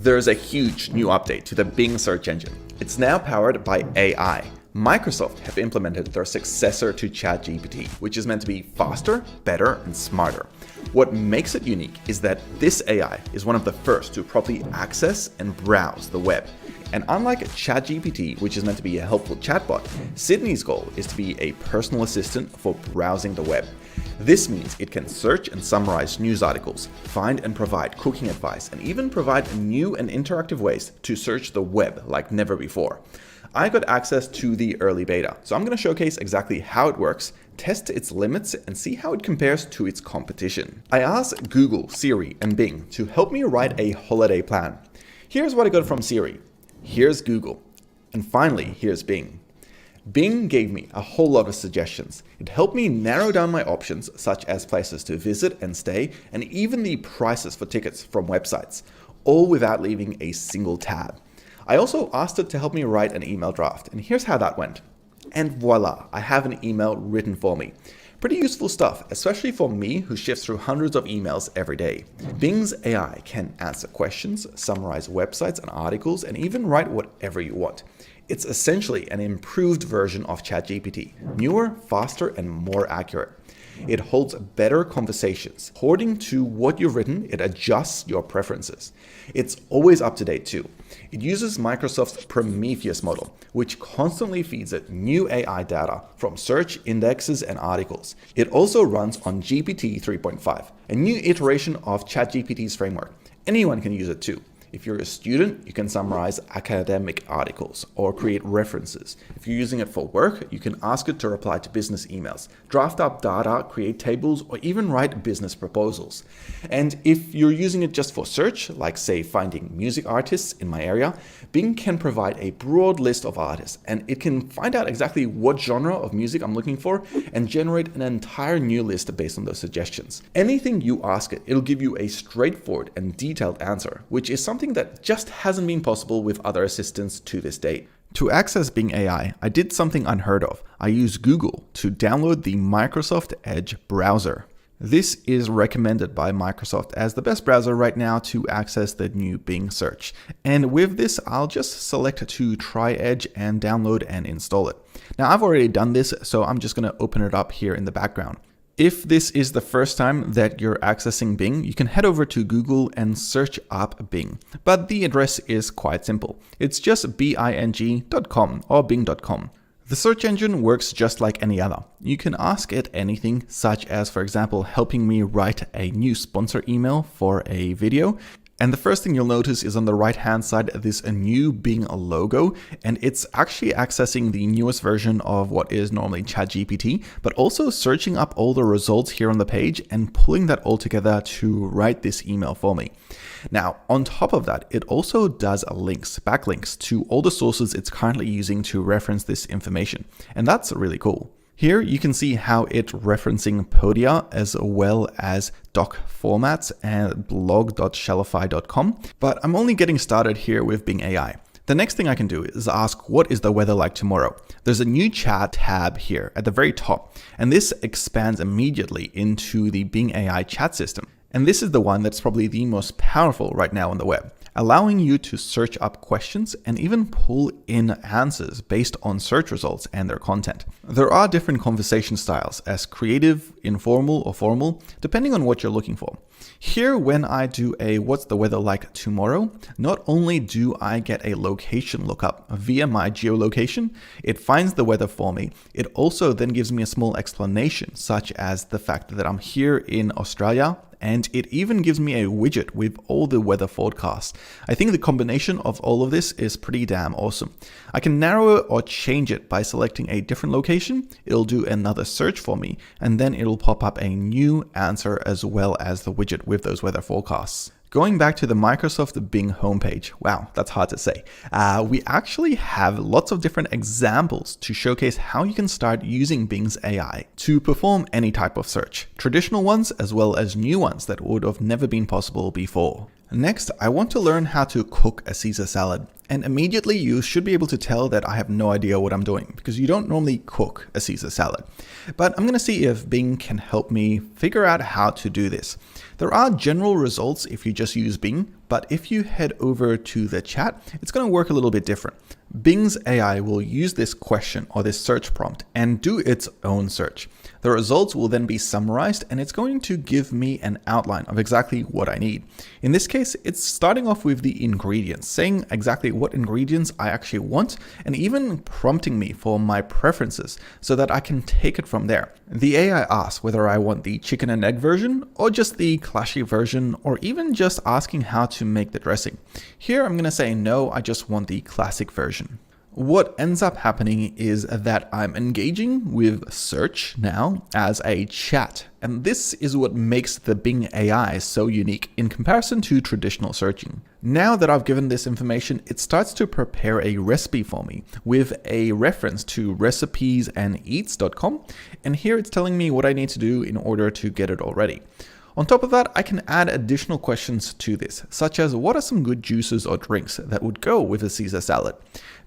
There's a huge new update to the Bing search engine. It's now powered by AI. Microsoft have implemented their successor to ChatGPT, which is meant to be faster, better, and smarter. What makes it unique is that this AI is one of the first to properly access and browse the web. And unlike ChatGPT, which is meant to be a helpful chatbot, Sydney's goal is to be a personal assistant for browsing the web. This means it can search and summarize news articles, find and provide cooking advice, and even provide new and interactive ways to search the web like never before. I got access to the early beta, so I'm going to showcase exactly how it works, test its limits, and see how it compares to its competition. I asked Google, Siri, and Bing to help me write a holiday plan. Here's what I got from Siri. Here's Google. And finally, here's Bing. Bing gave me a whole lot of suggestions. It helped me narrow down my options, such as places to visit and stay, and even the prices for tickets from websites, all without leaving a single tab. I also asked it to help me write an email draft, and here's how that went. And voila, I have an email written for me. Pretty useful stuff, especially for me who shifts through hundreds of emails every day. Bing's AI can answer questions, summarize websites and articles, and even write whatever you want. It's essentially an improved version of ChatGPT, newer, faster, and more accurate. It holds better conversations. According to what you've written, it adjusts your preferences. It's always up to date too. It uses Microsoft's Prometheus model, which constantly feeds it new AI data from search indexes and articles. It also runs on GPT 3.5, a new iteration of ChatGPT's framework. Anyone can use it too. If you're a student, you can summarize academic articles or create references. If you're using it for work, you can ask it to reply to business emails, draft up data, create tables, or even write business proposals. And if you're using it just for search, like say finding music artists in my area, Bing can provide a broad list of artists, and it can find out exactly what genre of music I'm looking for and generate an entire new list based on those suggestions. Anything you ask it, it'll give you a straightforward and detailed answer, which is something that just hasn't been possible with other assistants to this date. To access Bing AI, I did something unheard of. I used Google to download the Microsoft Edge browser. This is recommended by Microsoft as the best browser right now to access the new Bing search. And with this, I'll just select to try Edge and download and install it. Now, I've already done this, so I'm just going to open it up here in the background. If this is the first time that you're accessing Bing, you can head over to Google and search up Bing. But the address is quite simple. It's just bing.com or bing.com. The search engine works just like any other. You can ask it anything, such as, for example, helping me write a new sponsor email for a video. And the first thing you'll notice is on the right-hand side, this a new Bing logo, and it's actually accessing the newest version of what is normally ChatGPT, but also searching up all the results here on the page and pulling that all together to write this email for me. Now, on top of that, it also does links, backlinks to all the sources it's currently using to reference this information, and that's really cool. Here you can see how it's referencing Podia as well as doc formats and blog.shellify.com, but I'm only getting started here with Bing AI. The next thing I can do is ask, what is the weather like tomorrow? There's a new chat tab here at the very top, and this expands immediately into the Bing AI chat system. And this is the one that's probably the most powerful right now on the web, allowing you to search up questions and even pull in answers based on search results and their content. There are different conversation styles, as creative, informal, or formal, depending on what you're looking for. Here, when I do a what's the weather like tomorrow, not only do I get a location lookup via my geolocation, it finds the weather for me. It also then gives me a small explanation, such as the fact that I'm here in Australia, and it even gives me a widget with all the weather forecasts. I think the combination of all of this is pretty damn awesome. I can narrow it or change it by selecting a different location. It'll do another search for me, and then it'll pop up a new answer as well as the widget with those weather forecasts. Going back to the Microsoft Bing homepage, wow, that's hard to say. We actually have lots of different examples to showcase how you can start using Bing's AI to perform any type of search, traditional ones as well as new ones that would have never been possible before. Next, I want to learn how to cook a Caesar salad. And immediately you should be able to tell that I have no idea what I'm doing, because you don't normally cook a Caesar salad. But I'm going to see if Bing can help me figure out how to do this. There are general results if you just use Bing, but if you head over to the chat, it's going to work a little bit different. Bing's AI will use this question or this search prompt and do its own search. The results will then be summarized and it's going to give me an outline of exactly what I need. In this case, it's starting off with the ingredients, saying exactly what ingredients I actually want and even prompting me for my preferences so that I can take it from there. The AI asks whether I want the chicken and egg version or just the clashy version, or even just asking how to make the dressing. Here I'm going to say no, I just want the classic version. What ends up happening is that I'm engaging with search now as a chat. And this is what makes the Bing AI so unique in comparison to traditional searching. Now that I've given this information, it starts to prepare a recipe for me with a reference to recipesанdeats.com. And here it's telling me what I need to do in order to get it all ready. On top of that, I can add additional questions to this, such as what are some good juices or drinks that would go with a Caesar salad?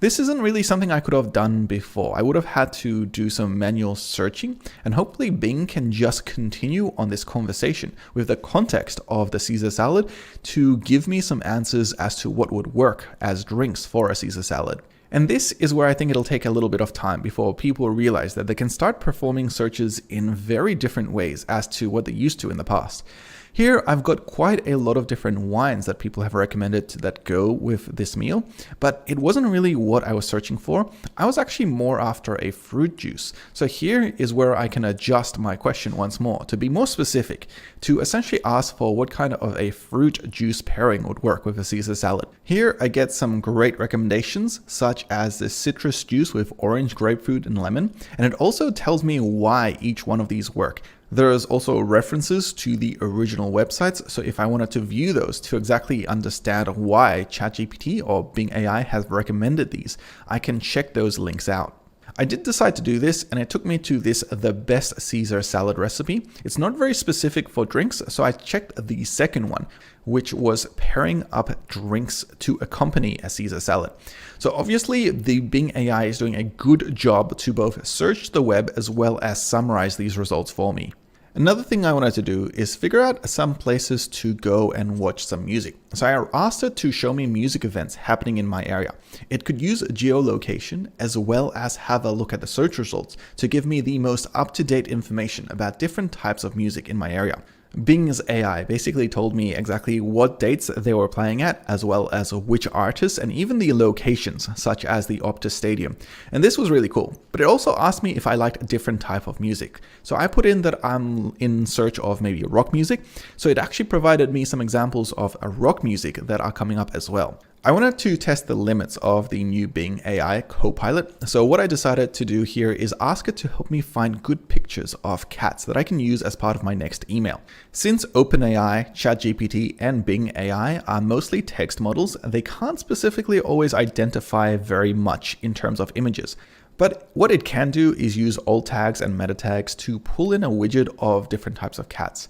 This isn't really something I could have done before. I would have had to do some manual searching, and hopefully Bing can just continue on this conversation with the context of the Caesar salad to give me some answers as to what would work as drinks for a Caesar salad. And this is where I think it'll take a little bit of time before people realize that they can start performing searches in very different ways as to what they used to in the past. Here, I've got quite a lot of different wines that people have recommended that go with this meal, but it wasn't really what I was searching for. I was actually more after a fruit juice. So here is where I can adjust my question once more to be more specific, to essentially ask for what kind of a fruit juice pairing would work with a Caesar salad. Here, I get some great recommendations, such as the citrus juice with orange, grapefruit, and lemon, and it also tells me why each one of these work. There's also references to the original websites, so if I wanted to view those to exactly understand why ChatGPT or Bing AI has recommended these, I can check those links out. I did decide to do this, and it took me to this the best Caesar salad recipe. It's not very specific for drinks, so I checked the second one, which was pairing up drinks to accompany a Caesar salad. So obviously the Bing AI is doing a good job to both search the web as well as summarize these results for me. Another thing I wanted to do is figure out some places to go and watch some music. So I asked it to show me music events happening in my area. It could use geolocation as well as have a look at the search results to give me the most up-to-date information about different types of music in my area. Bing's AI basically told me exactly what dates they were playing at, as well as which artists and even the locations, such as the Optus Stadium. And this was really cool. But it also asked me if I liked a different type of music. So I put in that I'm in search of maybe rock music. So it actually provided me some examples of rock music that are coming up as well. I wanted to test the limits of the new Bing AI Copilot. So what I decided to do here is ask it to help me find good pictures of cats that I can use as part of my next email. Since OpenAI, ChatGPT, and Bing AI are mostly text models, they can't specifically always identify very much in terms of images. But what it can do is use alt tags and meta tags to pull in a widget of different types of cats.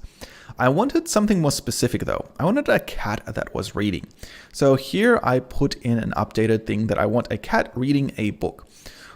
I wanted something more specific though. I wanted a cat that was reading. So here I put in an updated thing that I want a cat reading a book.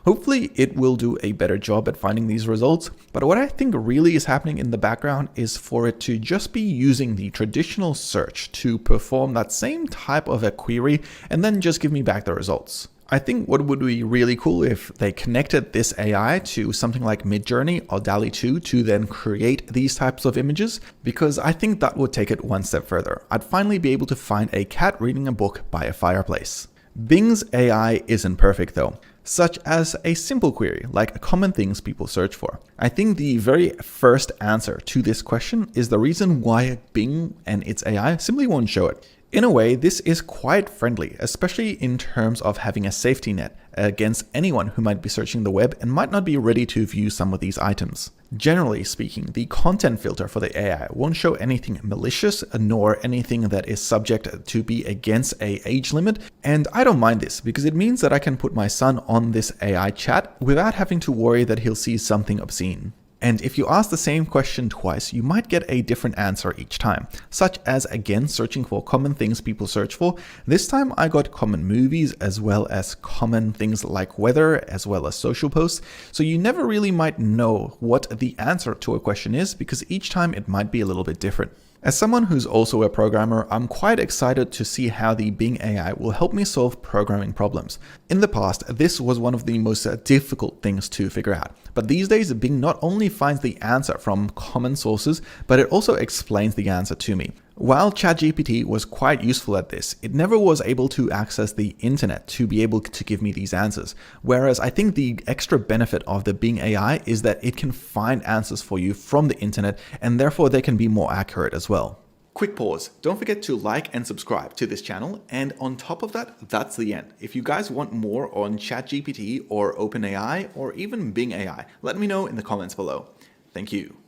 Hopefully it will do a better job at finding these results, but what I think really is happening in the background is for it to just be using the traditional search to perform that same type of a query and then just give me back the results. I think what would be really cool if they connected this AI to something like Midjourney or DALL-E 2 to then create these types of images, because I think that would take it one step further. I'd finally be able to find a cat reading a book by a fireplace. Bing's AI isn't perfect though, such as a simple query like common things people search for. I think the very first answer to this question is the reason why Bing and its AI simply won't show it. In a way, this is quite friendly, especially in terms of having a safety net against anyone who might be searching the web and might not be ready to view some of these items. Generally speaking, the content filter for the AI won't show anything malicious nor anything that is subject to be against an age limit, and I don't mind this because it means that I can put my son on this AI chat without having to worry that he'll see something obscene. And if you ask the same question twice, you might get a different answer each time, such as again searching for common things people search for. This time I got common movies as well as common things like weather as well as social posts. So you never really might know what the answer to a question is because each time it might be a little bit different. As someone who's also a programmer, I'm quite excited to see how the Bing AI will help me solve programming problems. In the past, this was one of the most difficult things to figure out. But these days, Bing not only finds the answer from common sources, but it also explains the answer to me. While ChatGPT was quite useful at this, it never was able to access the internet to be able to give me these answers. Whereas I think the extra benefit of the Bing AI is that it can find answers for you from the internet, and therefore they can be more accurate as well. Quick pause. Don't forget to like and subscribe to this channel. And on top of that, that's the end. If you guys want more on ChatGPT or OpenAI or even Bing AI, let me know in the comments below. Thank you.